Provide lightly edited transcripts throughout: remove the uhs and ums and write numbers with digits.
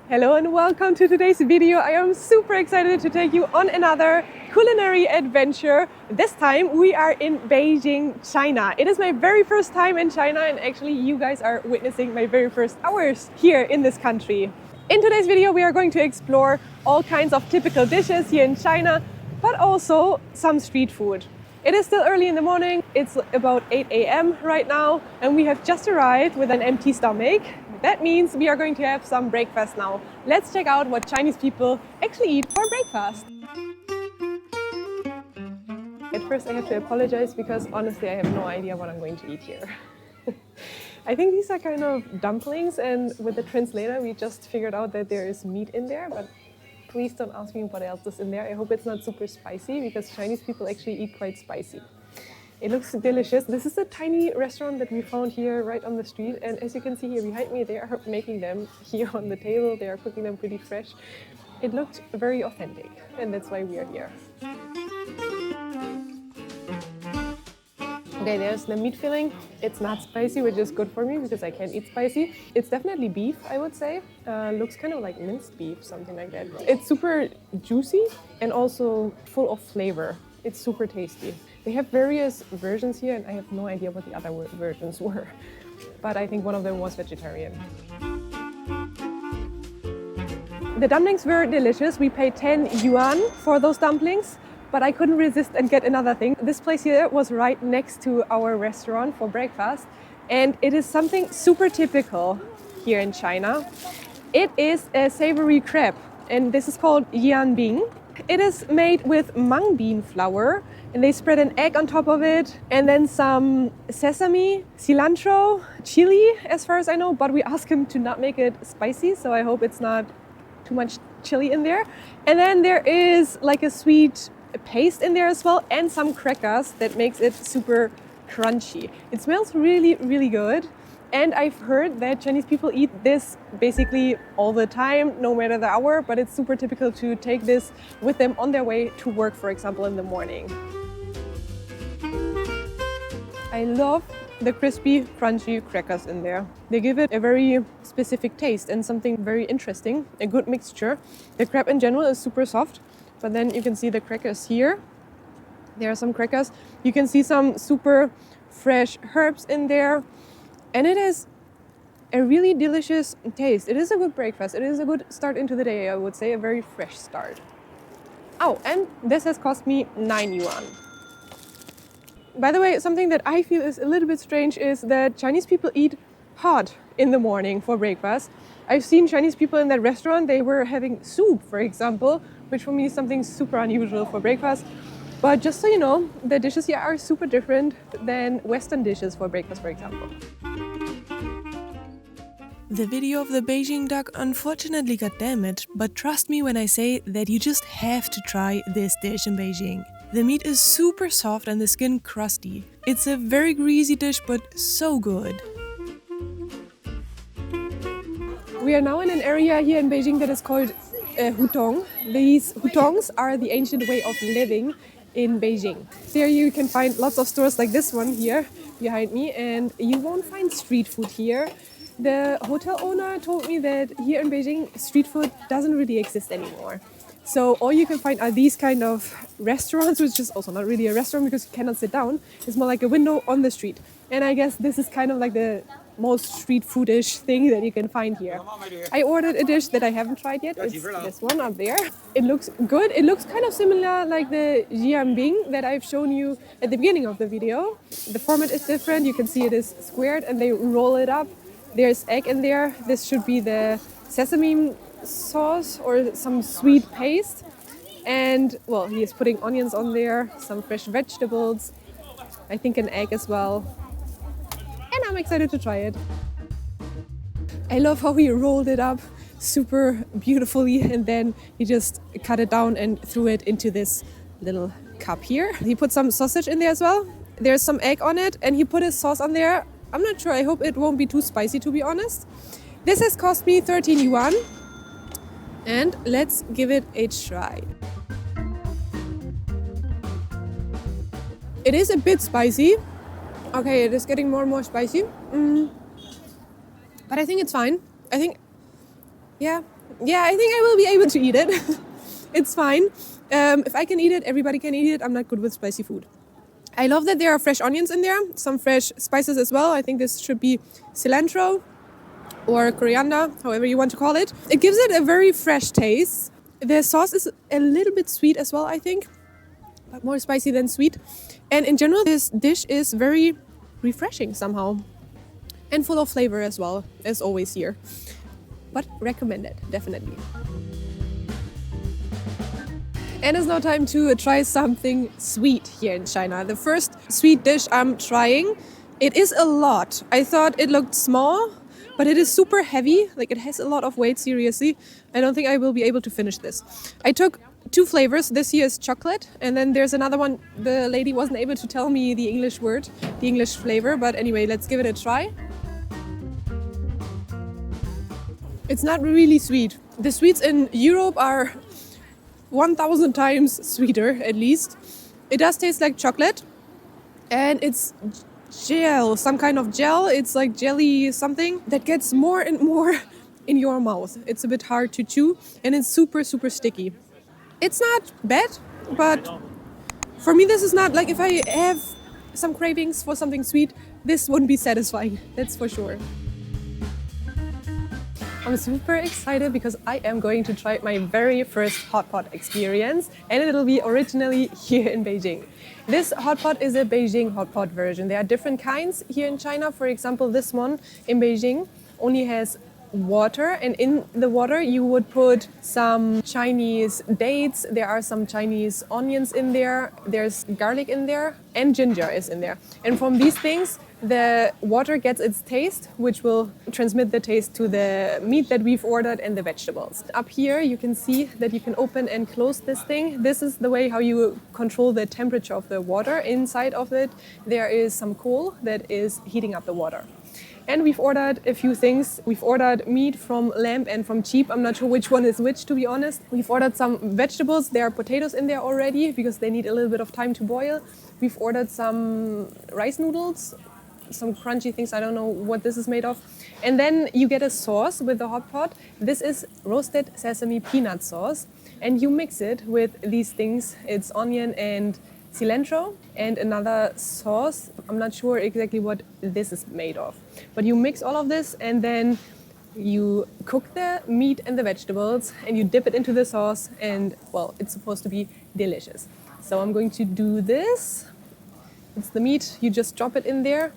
Hello and welcome to today's video. I am super excited to take you on another culinary adventure. This time we are in Beijing, China. It is my very first time in China, and actually you guys are witnessing my very first hours here in this country. In today's video we are going to explore all kinds of typical dishes here in China, but also some street food. It is still early in the morning. It's about 8 a.m. right now, and we have just arrived with an empty stomach. That means we are going to have some breakfast now. Let's check out what Chinese people actually eat for breakfast. At first I have to apologize because honestly I have no idea what I'm going to eat here. I think these are kind of dumplings, and with the translator we just figured out that there is meat in there, but please don't ask me what else is in there. I hope it's not super spicy because Chinese people actually eat quite spicy. It looks delicious. This is a tiny restaurant that we found here right on the street, and as you can see here behind me, they are making them here on the table. They are cooking them pretty fresh. It looked very authentic, and that's why we are here. Okay, there's the meat filling. It's not spicy, which is good for me because I can't eat spicy. It's definitely beef, I would say. Looks kind of like minced beef, something like that. It's super juicy and also full of flavor. It's super tasty. They have various versions here, and I have no idea what the other versions were. But I think one of them was vegetarian. The dumplings were delicious. We paid 10 yuan for those dumplings, but I couldn't resist and get another thing. This place here was right next to our restaurant for breakfast, and it is something super typical here in China. It is a savory crepe, and this is called Jianbing. It is made with mung bean flour, and they spread an egg on top of it, and then some sesame, cilantro, chili, as far as I know, but we asked him to not make it spicy, so I hope it's not too much chili in there. And then there is like a sweet paste in there as well, and some crackers that makes it super crunchy. It smells really, really good. And I've heard that Chinese people eat this basically all the time, no matter the hour, but it's super typical to take this with them on their way to work, for example, in the morning. I love the crispy, crunchy crackers in there. They give it a very specific taste and something very interesting, a good mixture. The crepe in general is super soft, but then you can see the crackers here. There are some crackers. You can see some super fresh herbs in there. And it is a really delicious taste. It is a good breakfast. It is a good start into the day, I would say, a very fresh start. Oh, and this has cost me 9 yuan. By the way, something that I feel is a little bit strange is that Chinese people eat hot in the morning for breakfast. I've seen Chinese people in that restaurant, they were having soup, for example, which for me is something super unusual for breakfast. But just so you know, the dishes here are super different than Western dishes for breakfast, for example. The video of the Beijing duck unfortunately got damaged, but trust me when I say that you just have to try this dish in Beijing. The meat is super soft and the skin crusty. It's a very greasy dish, but so good. We are now in an area here in Beijing that is called hutong. These hutongs are the ancient way of living in Beijing. There you can find lots of stores like this one here behind me, and you won't find street food here. The hotel owner told me that here in Beijing street food doesn't really exist anymore. So all you can find are these kind of restaurants, which is also not really a restaurant because you cannot sit down. It's more like a window on the street. And I guess this is kind of like the most street foodish thing that you can find here. I ordered a dish that I haven't tried yet. It's this one up there. It looks good. It looks kind of similar like the Jianbing that I've shown you at the beginning of the video. The format is different. You can see it is squared and they roll it up. There's egg in there. This should be the sesame sauce or some sweet paste. And well, he is putting onions on there, some fresh vegetables, I think an egg as well. And I'm excited to try it. I love how he rolled it up super beautifully, and then he just cut it down and threw it into this little cup here. He put some sausage in there as well. There's some egg on it, and he put his sauce on there. I'm not sure, I hope it won't be too spicy, to be honest. This has cost me 13 yuan. And let's give it a try. It is a bit spicy. Okay, it is getting more and more spicy. But I think it's fine. I think Yeah, yeah, I think I will be able to eat it. It's fine. If I can eat it, everybody can eat it. I'm not good with spicy food. I love that there are fresh onions in there, some fresh spices as well. I think this should be cilantro or coriander, however you want to call it. It gives it a very fresh taste. The sauce is a little bit sweet as well, I think, but more spicy than sweet. And in general, this dish is very refreshing somehow and full of flavor as well, as always here. But recommended, definitely. And it's now time to try something sweet here in China. The first sweet dish I'm trying, it is a lot. I thought it looked small, but it is super heavy. Like, it has a lot of weight, seriously. I don't think I will be able to finish this. I took 2 flavors. This here is chocolate, and then there's another one. The lady wasn't able to tell me the English word, the English flavor, but anyway, let's give it a try. It's not really sweet. The sweets in Europe are 1,000 times sweeter, at least. It does taste like chocolate, and it's gel, some kind of gel. It's like jelly something that gets more and more in your mouth. It's a bit hard to chew, and it's super, super sticky. It's not bad, but for me, this is not like, if I have some cravings for something sweet, this wouldn't be satisfying, that's for sure. I'm super excited because I am going to try my very first hot pot experience, and it'll be originally here in Beijing. This hot pot is a Beijing hot pot version. There are different kinds here in China. For example, this one in Beijing only has water, and in the water you would put some Chinese dates, there are some Chinese onions in there, there's garlic in there, and ginger is in there. And from these things the water gets its taste, which will transmit the taste to the meat that we've ordered and the vegetables. Up here you can see that you can open and close this thing. This is the way how you control the temperature of the water. Inside of it there is some coal that is heating up the water. And we've ordered a few things. We've ordered meat from lamb and from sheep. I'm not sure which one is which, to be honest. We've ordered some vegetables. There are potatoes in there already because they need a little bit of time to boil. We've ordered some rice noodles, some crunchy things. I don't know what this is made of. And then you get a sauce with the hot pot. This is roasted sesame peanut sauce. And you mix it with these things. It's onion and cilantro and another sauce. I'm not sure exactly what this is made of. But you mix all of this and then you cook the meat and the vegetables and you dip it into the sauce, and well, it's supposed to be delicious. So I'm going to do this. It's the meat, you just drop it in there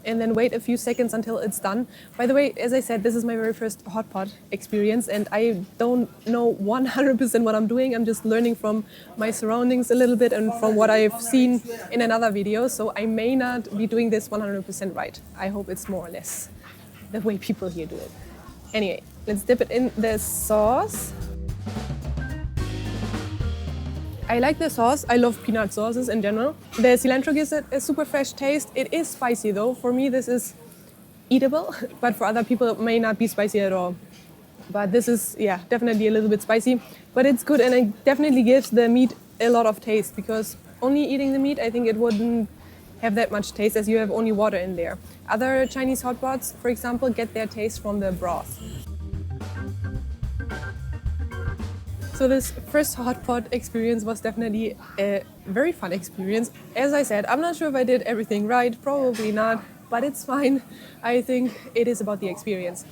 and then wait a few seconds until it's done. By the way, as I said, this is my very first hot pot experience and I don't know 100% what I'm doing. I'm just learning from my surroundings a little bit and from what I've seen in another video. So I may not be doing this 100% right. I hope it's more or less the way people here do it. Anyway, let's dip it in the sauce. I like the sauce. I love peanut sauces in general. The cilantro gives it a super fresh taste. It is spicy though. For me, this is eatable, but for other people, it may not be spicy at all. But this is, yeah, definitely a little bit spicy, but it's good and it definitely gives the meat a lot of taste, because only eating the meat, I think it wouldn't have that much taste as you have only water in there. Other Chinese hot pots, for example, get their taste from the broth. So this first hot pot experience was definitely a very fun experience. As I said, I'm not sure if I did everything right, probably not, but it's fine. I think it is about the experience.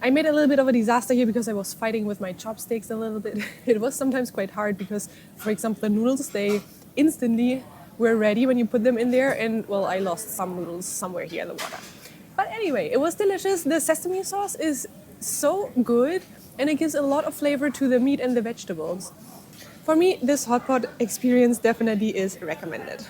I made a little bit of a disaster here because I was fighting with my chopsticks a little bit. It was sometimes quite hard because, for example, the noodles, they instantly were ready when you put them in there, and well, I lost some noodles somewhere here in the water. But anyway, it was delicious. The sesame sauce is so good and it gives a lot of flavor to the meat and the vegetables. For me, this hot pot experience definitely is recommended.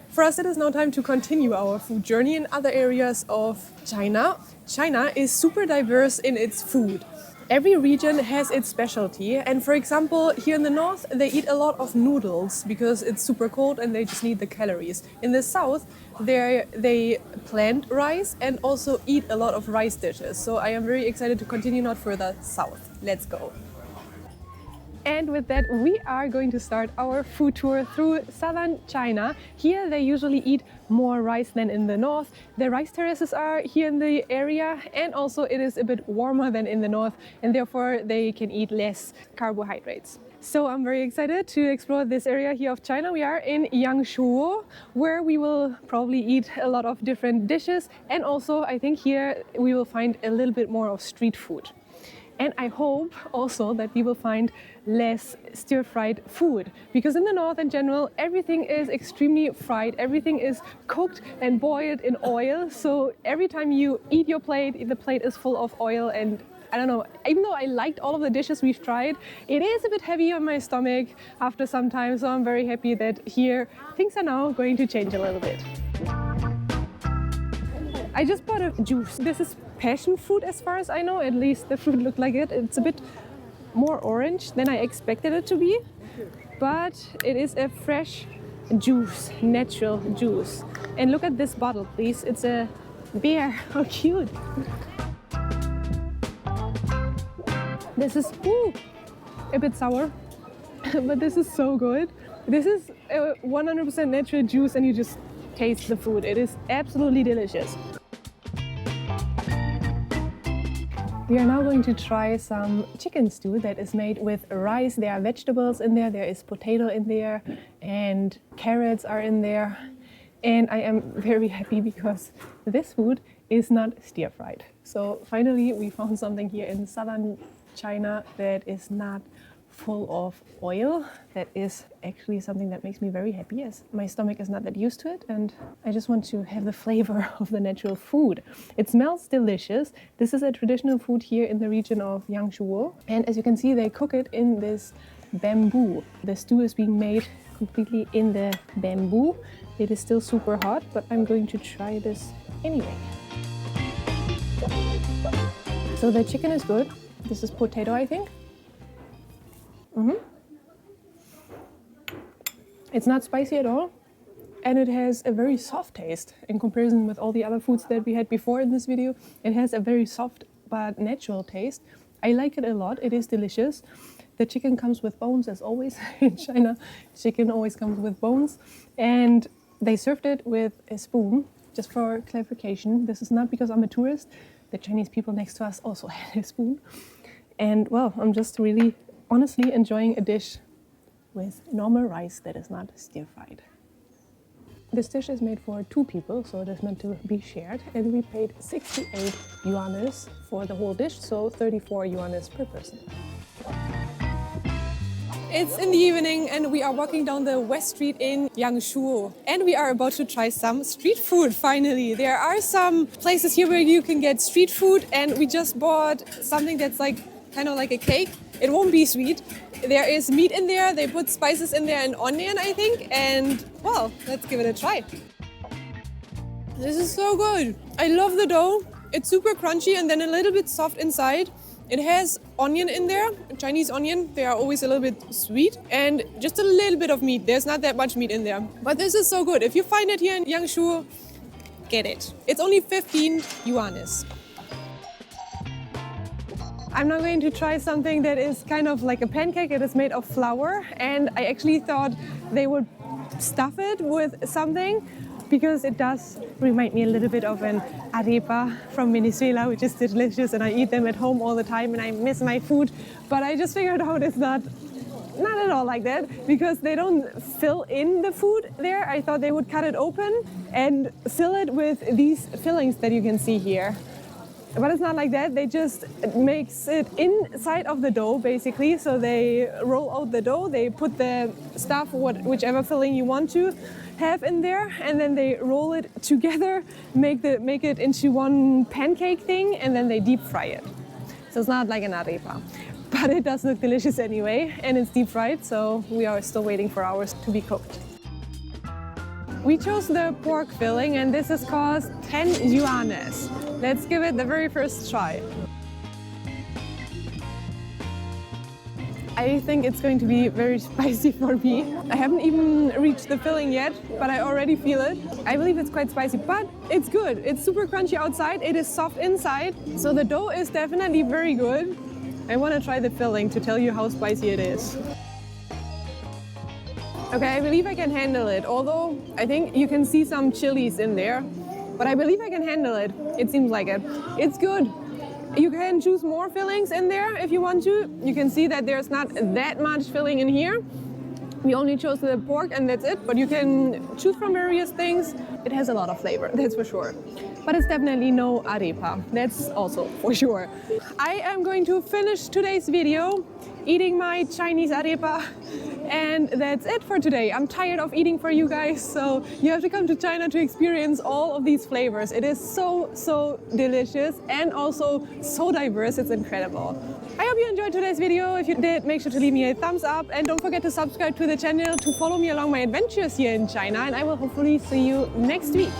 For us, it is now time to continue our food journey in other areas of China. China is super diverse in its food. Every region has its specialty, and for example, here in the north, they eat a lot of noodles because it's super cold and they just need the calories. In the south, they plant rice and also eat a lot of rice dishes. So I am very excited to continue not further south. Let's go. And with that, we are going to start our food tour through southern China. Here they usually eat more rice than in the north. The rice terraces are here in the area, and also it is a bit warmer than in the north, and therefore they can eat less carbohydrates. So I'm very excited to explore this area here of China. We are in Yangshuo, where we will probably eat a lot of different dishes, and also I think here we will find a little bit more of street food. And I hope also that we will find less stir-fried food, because in the north in general everything is extremely fried, everything is cooked and boiled in oil, so every time you eat your plate, the plate is full of oil. And I don't know, even though I liked all of the dishes we've tried, it is a bit heavy on my stomach after some time, so I'm very happy that here things are now going to change a little bit. I just bought a juice. This is passion fruit as far as I know, at least the fruit looked like it. It's a bit more orange than I expected it to be, but it is a fresh juice, natural juice. And look at this bottle, please. It's a bear. How cute. This is a bit sour, but this is so good. This is a 100% natural juice and you just taste the food. It is absolutely delicious. We are now going to try some chicken stew that is made with rice. There are vegetables in there, there is potato in there, and carrots are in there. And I am very happy because this food is not stir-fried. So finally we found something here in southern China that is not full of oil. That is actually something that makes me very happy, as my stomach is not that used to it, and I just want to have the flavor of the natural food. It smells delicious. This is a traditional food here in the region of Yangshuo, and as you can see, they cook it in this bamboo. The stew is being made completely in the bamboo. It is still super hot, but I'm going to try this anyway. So the chicken is good. This is potato, I think. It's not spicy at all, and it has a very soft taste in comparison with all the other foods that we had before in this video. It has a very soft but natural taste. I like it a lot. It is delicious. The chicken comes with bones, as always in China. Chicken always comes with bones, and they served it with a spoon. Just for clarification, this is not because I'm a tourist. The Chinese people next to us also had a spoon. And well, I'm just really honestly enjoying a dish with normal rice that is not stir-fried. This dish is made for 2 people, so it is meant to be shared, and we paid 68 yuanes for the whole dish, so 34 yuanes per person. It's in the evening and we are walking down the West Street in Yangshuo, and we are about to try some street food finally. There are some places here where you can get street food, and we just bought something that's kind of like a cake. It won't be sweet. There is meat in there, they put spices in there and onion, I think, and well, let's give it a try. This is so good. I love the dough. It's super crunchy and then a little bit soft inside. It has onion in there, Chinese onion. They are always a little bit sweet, and just a little bit of meat. There's not that much meat in there. But this is so good. If you find it here in Yangshuo, get it. It's only 15 yuanes. I'm now going to try something that is kind of like a pancake. It is made of flour, and I actually thought they would stuff it with something, because it does remind me a little bit of an arepa from Venezuela, which is delicious, and I eat them at home all the time and I miss my food. But I just figured out it's not at all like that, because they don't fill in the food there. I thought they would cut it open and fill it with these fillings that you can see here. But it's not like that. They just makes it inside of the dough, basically. So they roll out the dough, they put the stuff, whichever filling you want to have in there, and then they roll it together, make it into one pancake thing, and then they deep fry it. So it's not like an arepa, but it does look delicious anyway, and it's deep fried, so we are still waiting for ours to be cooked. We chose the pork filling, and this is cost 10 yuanes. Let's give it the very first try. I think it's going to be very spicy for me. I haven't even reached the filling yet, but I already feel it. I believe it's quite spicy, but it's good. It's super crunchy outside, it is soft inside, so the dough is definitely very good. I want to try the filling to tell you how spicy it is. Okay, I believe I can handle it, although I think you can see some chilies in there, but I believe I can handle it. It seems like it. It's good. You can choose more fillings in there if you want to. You can see that there's not that much filling in here. We only chose the pork and that's it, but you can choose from various things. It has a lot of flavor, that's for sure. But it's definitely no arepa, that's also for sure. I am going to finish today's video eating my Chinese arepa, and that's it for today. I'm tired of eating for you guys, so you have to come to China to experience all of these flavors. It is so delicious and also so diverse, it's incredible. I hope you enjoyed today's video. If you did, make sure to leave me a thumbs up and don't forget to subscribe to the channel to follow me along my adventures here in China, and I will hopefully see you next week.